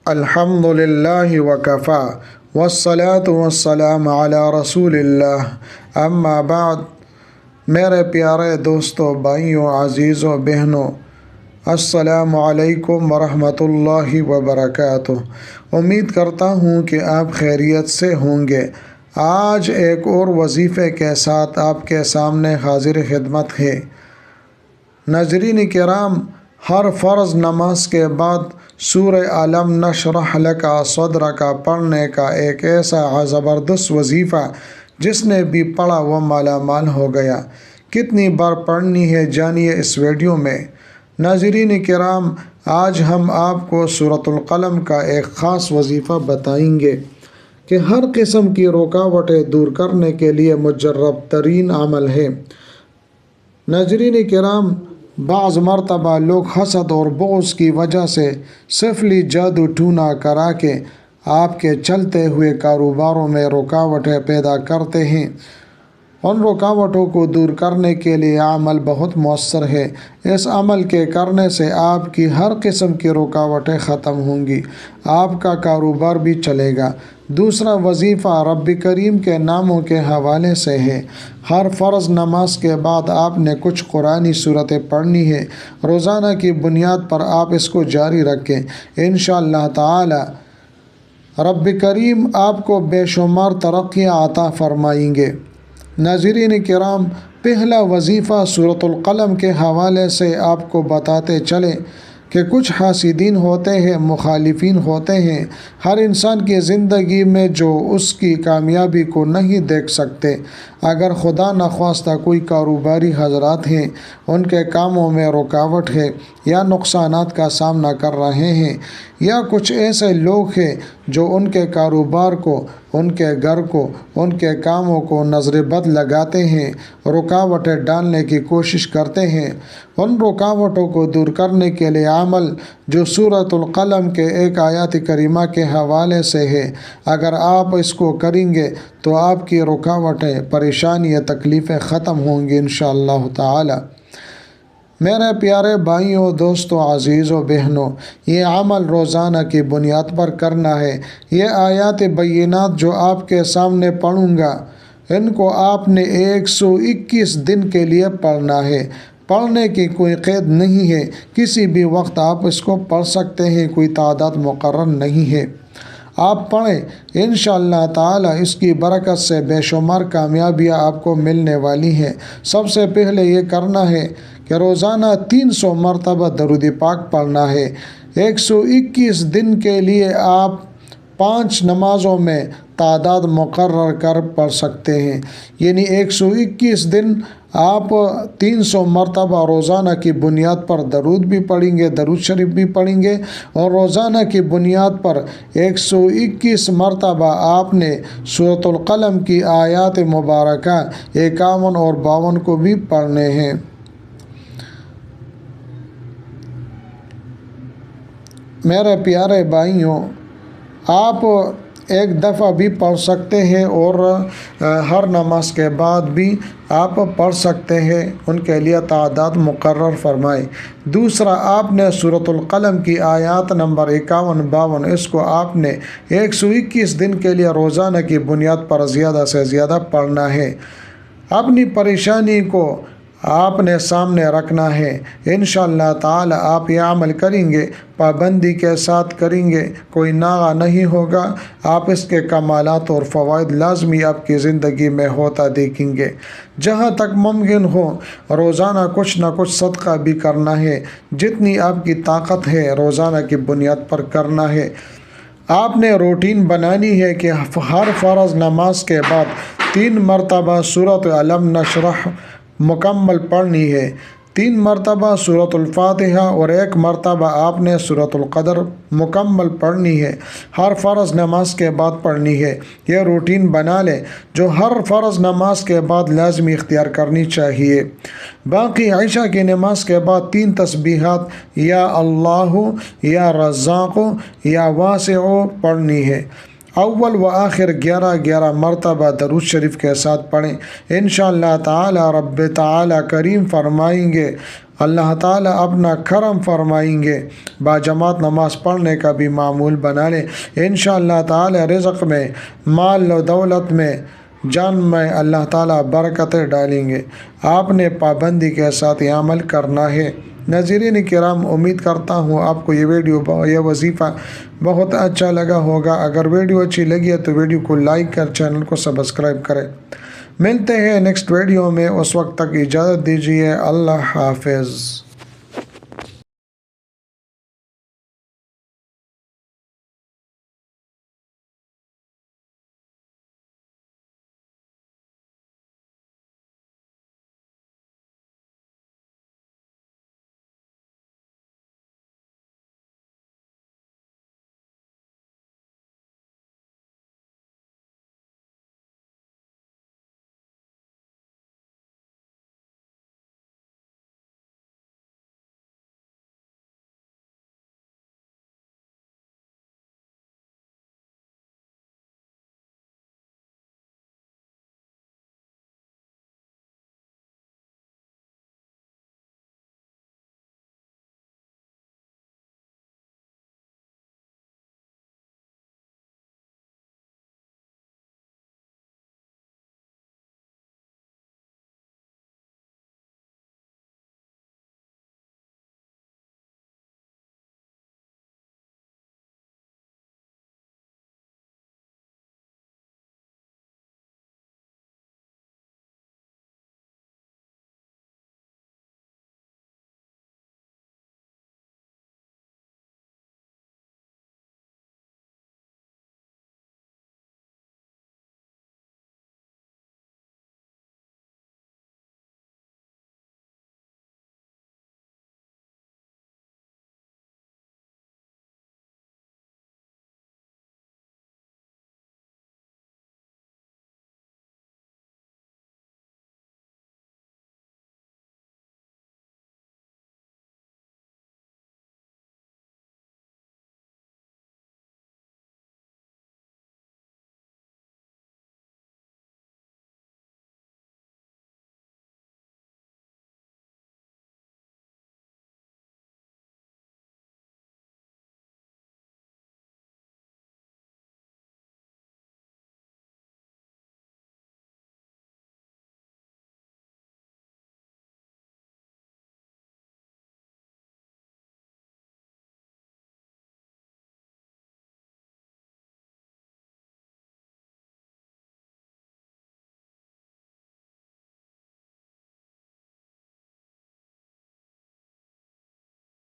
الحمدللہ وکفا والصلاة والسلام علی رسول اللہ اما بعد۔ میرے پیارے دوستوں، بھائیوں، عزیزوں، بہنوں، السلام علیکم ورحمۃ اللہ وبرکاتہ۔ امید کرتا ہوں کہ آپ خیریت سے ہوں گے۔ آج ایک اور وظیفے کے ساتھ آپ کے سامنے حاضر خدمت ہے۔ ناظرین کرام، ہر فرض نماز کے بعد سورہ علم نشرح لک صدرک پڑھنے کا ایک ایسا زبردست وظیفہ جس نے بھی پڑھا وہ مالا مال ہو گیا۔ کتنی بار پڑھنی ہے جانیے اس ویڈیو میں۔ ناظرین کرام، آج ہم آپ کو سورۃ القلم کا ایک خاص وظیفہ بتائیں گے کہ ہر قسم کی رکاوٹیں دور کرنے کے لیے مجرب ترین عمل ہے۔ ناظرین کرام، بعض مرتبہ لوگ حسد اور بغض کی وجہ سے سفلی جادو ٹونا کرا کے آپ کے چلتے ہوئے کاروباروں میں رکاوٹیں پیدا کرتے ہیں۔ ان رکاوٹوں کو دور کرنے کے لیے عمل بہت مؤثر ہے۔ اس عمل کے کرنے سے آپ کی ہر قسم کی رکاوٹیں ختم ہوں گی، آپ کا کاروبار بھی چلے گا۔ دوسرا وظیفہ رب کریم کے ناموں کے حوالے سے ہے۔ ہر فرض نماز کے بعد آپ نے کچھ قرآنی صورتیں پڑھنی ہے۔ روزانہ کی بنیاد پر آپ اس کو جاری رکھیں۔ انشاءاللہ تعالی رب کریم آپ کو بے شمار ترقیاں عطا فرمائیں گے۔ ناظرین کرام، پہلا وظیفہ سورۃ القلم کے حوالے سے آپ کو بتاتے چلیں کہ کچھ حاسدین ہوتے ہیں، مخالفین ہوتے ہیں، ہر انسان کی زندگی میں جو اس کی کامیابی کو نہیں دیکھ سکتے۔ اگر خدا نخواستہ کوئی کاروباری حضرات ہیں، ان کے کاموں میں رکاوٹ ہے یا نقصانات کا سامنا کر رہے ہیں، یا کچھ ایسے لوگ ہیں جو ان کے کاروبار کو، ان کے گھر کو، ان کے کاموں کو نظر بد لگاتے ہیں، رکاوٹیں ڈالنے کی کوشش کرتے ہیں، ان رکاوٹوں کو دور کرنے کے لیے عمل جو سورۃ القلم کے ایک آیات کریمہ کے حوالے سے ہے، اگر آپ اس کو کریں گے تو آپ کی رکاوٹیں، پریشانیاں، تکلیفیں ختم ہوں گی انشاءاللہ تعالی۔ میرے پیارے بھائیوں، دوستوں، عزیزوں، بہنوں، یہ عمل روزانہ کی بنیاد پر کرنا ہے۔ یہ آیات بینات جو آپ کے سامنے پڑھوں گا، ان کو آپ نے 121 دن کے لیے پڑھنا ہے۔ پڑھنے کی کوئی قید نہیں ہے، کسی بھی وقت آپ اس کو پڑھ سکتے ہیں، کوئی تعداد مقرر نہیں ہے۔ آپ پڑھیں، انشاءاللہ تعالی اس کی برکت سے بے شمار کامیابیاں آپ کو ملنے والی ہیں۔ سب سے پہلے یہ کرنا ہے کہ روزانہ 300 مرتبہ درود پاک پڑھنا ہے۔ 121 دن کے لیے آپ 5 نمازوں میں تعداد مقرر کر پڑھ سکتے ہیں، یعنی 121 دن آپ 300 مرتبہ روزانہ کی بنیاد پر درود بھی پڑھیں گے، درود شریف بھی پڑھیں گے، اور روزانہ کی بنیاد پر 121 مرتبہ آپ نے سورۃ القلم کی آیات مبارکہ 51 اور 52 کو بھی پڑھنے ہیں۔ میرے پیارے بھائیوں، آپ ایک دفعہ بھی پڑھ سکتے ہیں اور ہر نماز کے بعد بھی آپ پڑھ سکتے ہیں، ان کے لیے تعداد مقرر فرمائیں۔ دوسرا، آپ نے سورۃ القلم کی آیات نمبر 51، 52 اس کو آپ نے 121 دن کے لیے روزانہ کی بنیاد پر زیادہ سے زیادہ پڑھنا ہے۔ اپنی پریشانی کو آپ نے سامنے رکھنا ہے۔ انشاءاللہ تعالی آپ یہ عمل کریں گے، پابندی کے ساتھ کریں گے، کوئی ناغہ نہیں ہوگا، آپ اس کے کمالات اور فوائد لازمی آپ کی زندگی میں ہوتا دیکھیں گے۔ جہاں تک ممکن ہو روزانہ کچھ نہ کچھ صدقہ بھی کرنا ہے، جتنی آپ کی طاقت ہے روزانہ کی بنیاد پر کرنا ہے۔ آپ نے روٹین بنانی ہے کہ ہر فرض نماز کے بعد 3 مرتبہ سورۃ علم نشرح مکمل پڑھنی ہے، 3 مرتبہ سورۃ الفاتحہ اور 1 مرتبہ آپ نے سورۃ القدر مکمل پڑھنی ہے، ہر فرض نماز کے بعد پڑھنی ہے۔ یہ روٹین بنا لیں جو ہر فرض نماز کے بعد لازمی اختیار کرنی چاہیے۔ باقی عشاء کی نماز کے بعد 3 تسبیحات یا اللہ، یا رزاق، یا واسع پڑھنی ہے۔ اول و آخر 11 مرتبہ درود شریف کے ساتھ پڑھیں، انشاءاللہ تعالی رب تعالی کریم فرمائیں گے، اللہ تعالی اپنا کرم فرمائیں گے۔ باجماعت نماز پڑھنے کا بھی معمول بنا لیں، انشاءاللہ تعالی رزق میں، مال و دولت میں، جان میں اللہ تعالی برکتیں ڈالیں گے۔ آپ نے پابندی کے ساتھ یہ عمل کرنا ہے۔ ناظرین کرام، امید کرتا ہوں آپ کو یہ وظیفہ بہت اچھا لگا ہوگا۔ اگر ویڈیو اچھی لگی ہے تو ویڈیو کو لائک کر چینل کو سبسکرائب کریں۔ ملتے ہیں نیکسٹ ویڈیو میں، اس وقت تک اجازت دیجیے، اللہ حافظ۔